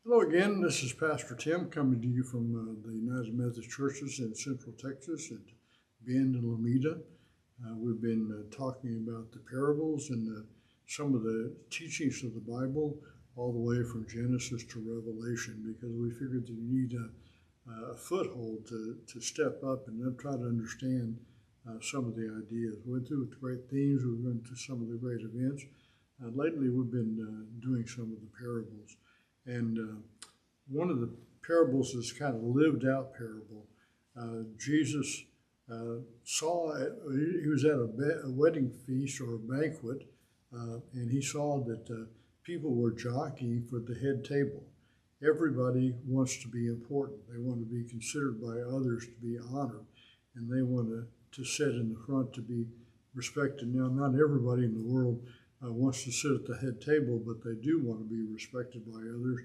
Hello again, this is Pastor Tim coming to you from the United Methodist Churches in Central Texas at Bend and Lomita. We've been talking about the parables and some of the teachings of the Bible all the way from Genesis to Revelation, because we figured that you need a foothold to step up and then try to understand some of the ideas. We went through great themes, we went through some of the great events. Lately we've been doing some of the parables. And one of the parables is kind of a lived out parable. Jesus saw, he was at a wedding feast or a banquet, and he saw that people were jockeying for the head table. Everybody wants to be important. They want to be considered by others to be honored, and they want to sit in the front to be respected. Now, not everybody in the world wants to sit at the head table, but they do want to be respected by others.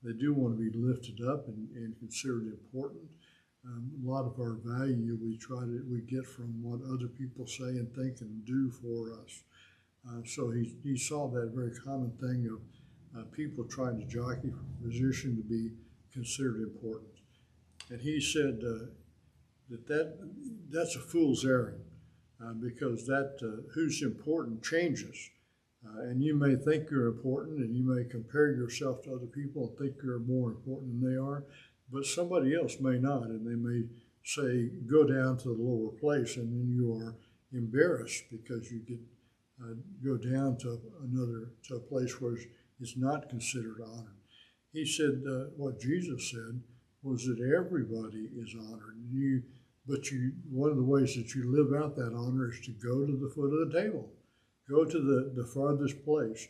They do want to be lifted up and considered important. A lot of our value we get from what other people say and think and do for us. So he saw that very common thing of people trying to jockey for position to be considered important. And he said that's a fool's errand, because who's important changes. And you may think you're important, and you may compare yourself to other people and think you're more important than they are, but somebody else may not, and they may say, go down to the lower place, and then you are embarrassed because you get go down to a place where it's not considered honored. He said what Jesus said was that everybody is honored. One of the ways that you live out that honor is to go to the foot of the table. Go to the farthest place.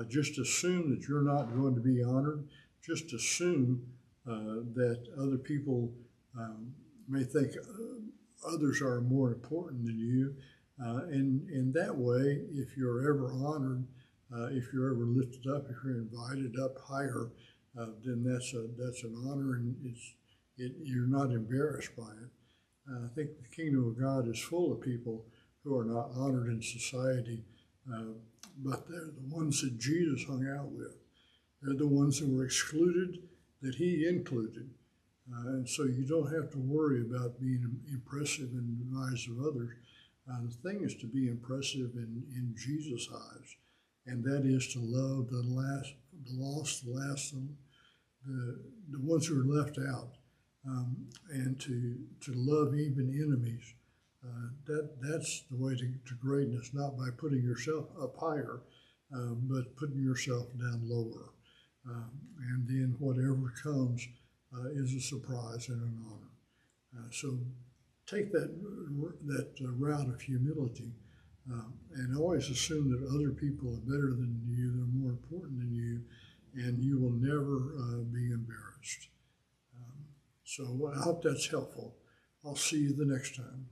Just assume that you're not going to be honored. Just assume that other people may think others are more important than you. And in that way, if you're ever honored, if you're ever lifted up, if you're invited up higher, then that's an honor, and you're not embarrassed by it. I think the kingdom of God is full of people who are not honored in society. But they're the ones that Jesus hung out with. They're the ones that were excluded that he included. And so you don't have to worry about being impressive in the eyes of others. The thing is to be impressive in Jesus' eyes, and that is to love the lost, the ones who are left out, and to love even enemies. That's the way to greatness, not by putting yourself up higher, but putting yourself down lower. And then whatever comes is a surprise and an honor. So take that route of humility, and always assume that other people are better than you, they're more important than you, and you will never be embarrassed. So I hope that's helpful. I'll see you the next time.